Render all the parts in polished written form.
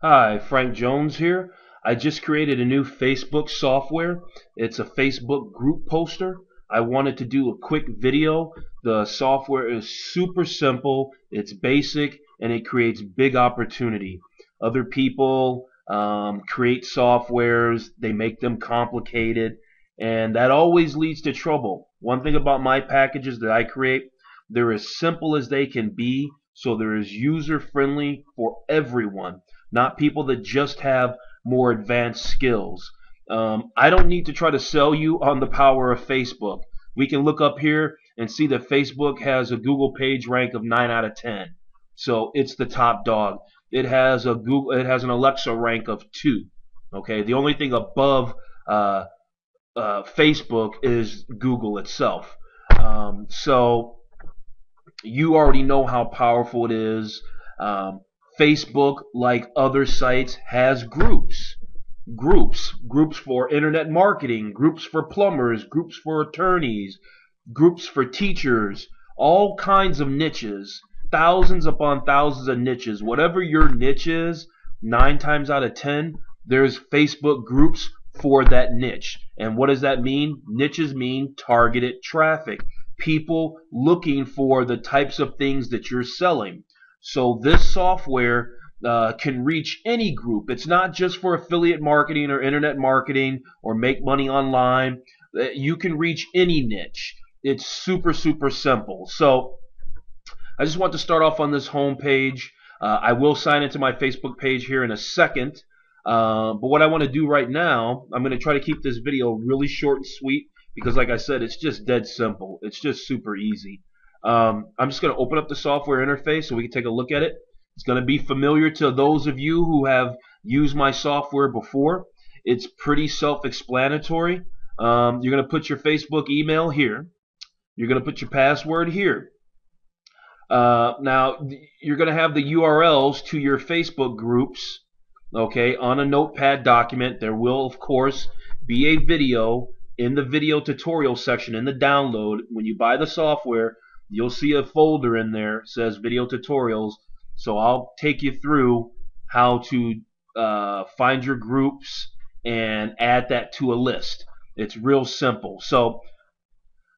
Hi, Frank Jones here. I just created a new Facebook software. It's a Facebook group poster. I wanted to do a quick video. The software is super simple, it's basic, and it creates big opportunity. Other people create softwares, they make them complicated, and that always leads to trouble. One thing about my packages that I create, they're as simple as they can be, so they're as user friendly for everyone, not people that just have more advanced skills. I don't need to try to sell you on the power of Facebook. We can look up here and see that Facebook has a Google page rank of 9 out of 10. So it's the top dog. It has an Alexa rank of 2. Okay, the only thing above Facebook is Google itself. So you already know how powerful it is. Facebook, like other sites, has groups for internet marketing, groups for plumbers, groups for attorneys, groups for teachers, all kinds of niches, thousands upon thousands of niches. Whatever your niche is, 9 times out of 10, there's Facebook groups for that niche. And what does that mean? Niches mean targeted traffic, people looking for the types of things that you're selling. So this software can reach any group. It's not just for affiliate marketing or internet marketing or make money online. You can reach any niche. It's super simple. So I just want to start off on this home page. I will sign into my Facebook page here in a second. But what I want to do right now, I'm going to try to keep this video really short and sweet because, like I said, it's just dead simple. It's just super easy. I'm just going to open up the software interface so we can take a look at it. It's going to be familiar to those of you who have used my software before. It's pretty self-explanatory. You're going to put your Facebook email here. You're going to put your password here. Now, you're going to have the URLs to your Facebook groups, okay, on a notepad document. There will, of course, be a video in the video tutorial section in the download. When you buy the software, you'll see a folder in there that says video tutorials. So I'll take you through how to find your groups and add that to a list. It's real simple. So I'm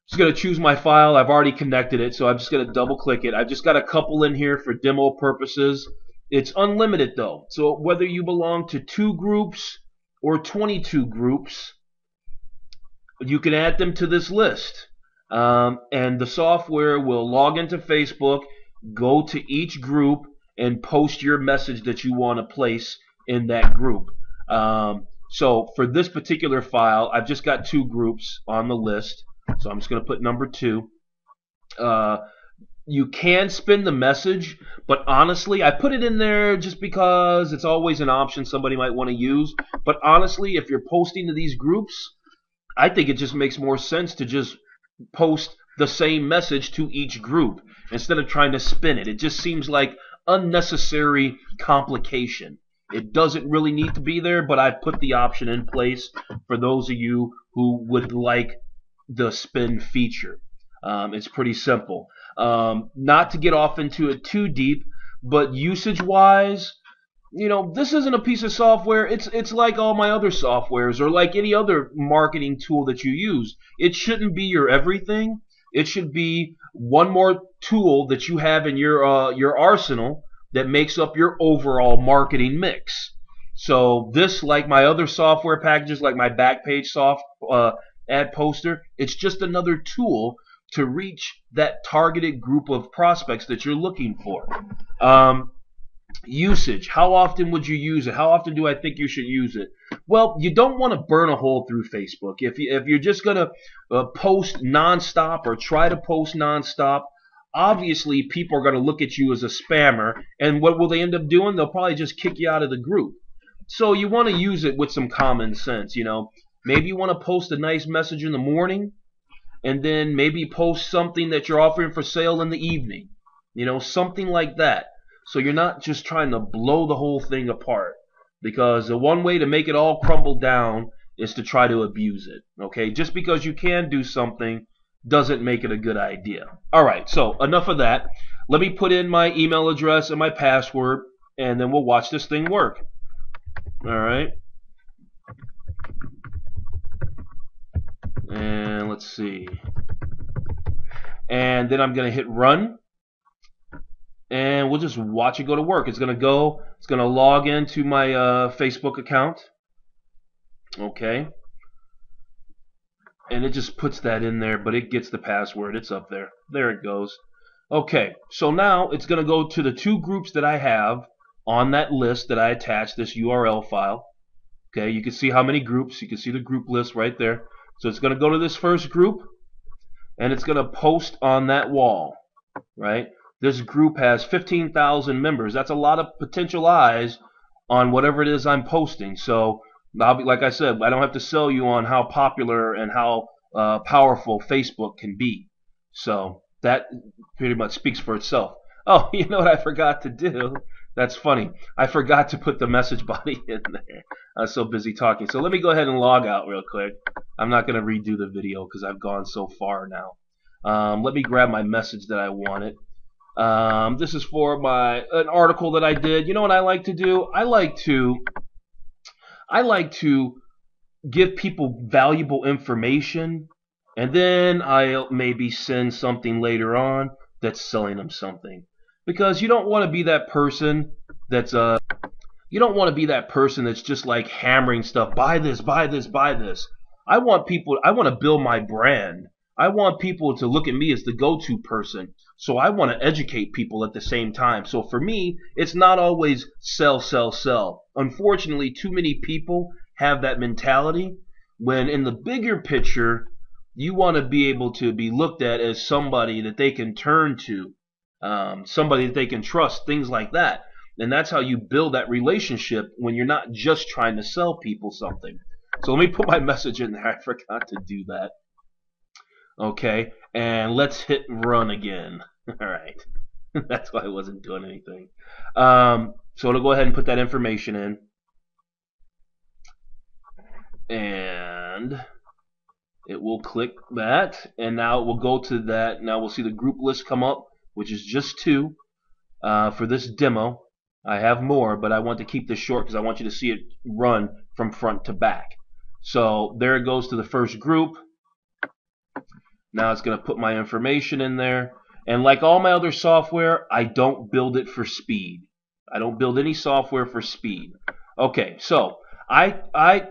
just going to choose my file. I've already connected it, so I'm just going to double click it. I've just got a couple in here for demo purposes. It's unlimited though. So whether you belong to 2 groups or 22 groups, you can add them to this list. And the software will log into Facebook, go to each group, and post your message that you want to place in that group. So for this particular file, I've just got 2 groups on the list. So I'm just going to put number 2. You can spin the message, but honestly, I put it in there just because it's always an option somebody might want to use. But honestly, if you're posting to these groups, I think it just makes more sense to just post the same message to each group instead of trying to spin it. It just seems like unnecessary complication. It doesn't really need to be there, but I put the option in place for those of you who would like the spin feature. It's pretty simple. Not to get off into it too deep, but usage-wise, you know, this isn't a piece of software. It's like all my other softwares or like any other marketing tool that you use. It shouldn't be your everything. It should be one more tool that you have in your arsenal that makes up your overall marketing mix. So this, like my other software packages, like my Backpage ad poster, it's just another tool to reach that targeted group of prospects that you're looking for. Usage. How often would you use it? How often do I think you should use it? Well, you don't want to burn a hole through Facebook. If you're just going to post nonstop or try to post nonstop, obviously people are going to look at you as a spammer, and what will they end up doing? They'll probably just kick you out of the group. So you want to use it with some common sense, you know. Maybe you want to post a nice message in the morning, and then maybe post something that you're offering for sale in the evening. You know, something like that. So you're not just trying to blow the whole thing apart. Because the one way to make it all crumble down is to try to abuse it. Okay? Just because you can do something doesn't make it a good idea. Alright, so enough of that. Let me put in my email address and my password, and then we'll watch this thing work. Alright. And let's see. And then I'm going to hit run. And we'll just watch it go to work. It's going to log into my Facebook account. Okay. And it just puts that in there, but it gets the password. It's up there. There it goes. Okay, so now it's going to go to the two groups that I have on that list that I attached, this URL file. Okay, you can see how many groups. You can see the group list right there. So it's going to go to this first group, and it's going to post on that wall, right? This group has 15,000 members. That's a lot of potential eyes on whatever it is I'm posting. So, like I said, I don't have to sell you on how popular and how powerful Facebook can be. So that pretty much speaks for itself. Oh, you know what I forgot to do? That's funny. I forgot to put the message body in there. I was so busy talking. So let me go ahead and log out real quick. I'm not going to redo the video because I've gone so far now. Let me grab my message that I wanted. This is for an article that I did. You know what I like to do? I like to give people valuable information, and then I'll maybe send something later on that's selling them something. Because you don't want to be that person that's just like hammering stuff. Buy this, buy this, buy this. I want to build my brand. I want people to look at me as the go-to person. So I want to educate people at the same time. So for me, it's not always sell, sell, sell. Unfortunately, too many people have that mentality, when in the bigger picture, you want to be able to be looked at as somebody that they can turn to, somebody that they can trust, things like that. And that's how you build that relationship when you're not just trying to sell people something. So let me put my message in there. I forgot to do that. Okay, and let's hit run again. All right. That's why I wasn't doing anything. So it'll go ahead and put that information in. And it will click that, and now it will go to that. Now we'll see the group list come up, which is just 2 for this demo. I have more, but I want to keep this short because I want you to see it run from front to back. So there it goes to the first group. Now it's going to put my information in there. And like all my other software, I don't build it for speed. I don't build any software for speed. Okay, so I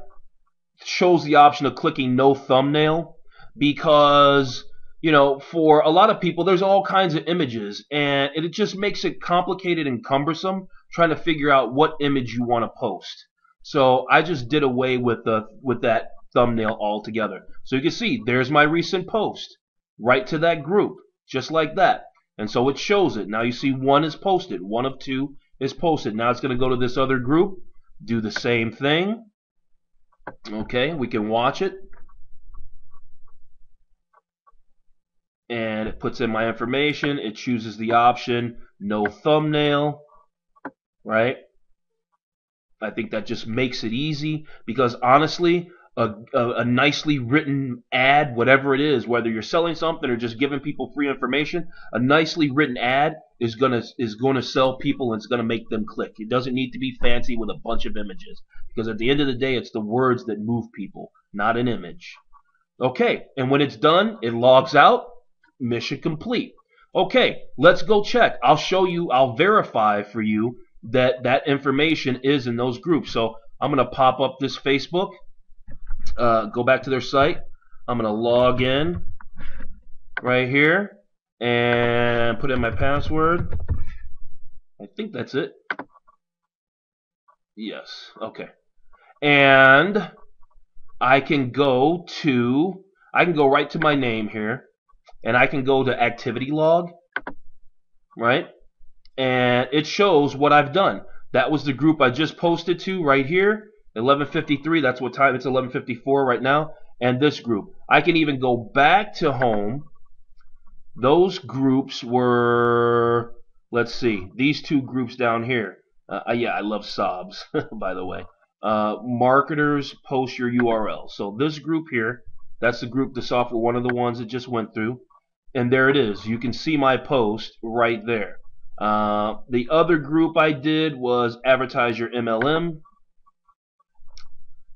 chose the option of clicking no thumbnail because, you know, for a lot of people, there's all kinds of images, and it just makes it complicated and cumbersome trying to figure out what image you want to post. So I just did away with that thumbnail altogether. So you can see there's my recent post right to that group, just like that. And so it shows it. Now you see 1 is posted, 1 of 2 is posted. Now it's going to go to this other group, do the same thing. Okay, we can watch it. And it puts in my information. It chooses the option no thumbnail, right? I think that just makes it easy, because honestly, a nicely written ad, whatever it is, whether you're selling something or just giving people free information, a nicely written ad is gonna sell people, and it's gonna make them click. It doesn't need to be fancy with a bunch of images, because at the end of the day, it's the words that move people, not an image. Okay, and when it's done, it logs out. Mission complete. Okay, let's go check. I'll show you, I'll verify for you that that information is in those groups. So I'm going to pop up this Facebook, go back to their site. I'm going to log in right here and put in my password. I think that's it. Yes, okay. And I can go right to my name here, and I can go to activity log, right? And it shows what I've done. That was the group I just posted to right here, 11:53. That's what time. It's 11:54 right now. And this group, I can even go back to home. Those groups were, let's see, these 2 groups down here. Yeah, I love sobs, by the way. Marketers, post your URL. So this group here, that's the group, the software, one of the ones that just went through. And there it is. You can see my post right there. The other group I did was advertise your MLM.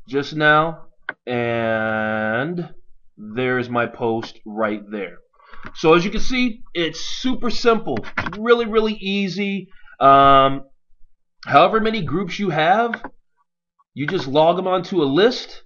just now, and there's my post right there. So as you can see, it's super simple, really, really easy. However many groups you have, you just log them onto a list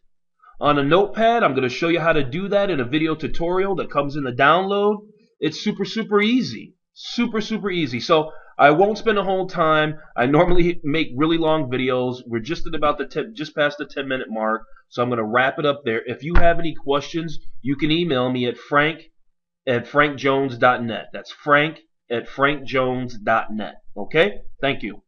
on a notepad. I'm going to show you how to do that in a video tutorial that comes in the download. It's super, super easy. Super, super easy. So I won't spend a whole time. I normally make really long videos. We're just at about just past the 10-minute mark. So I'm going to wrap it up there. If you have any questions, you can email me at frank@frankjones.net. That's frank@frankjones.net. Okay? Thank you.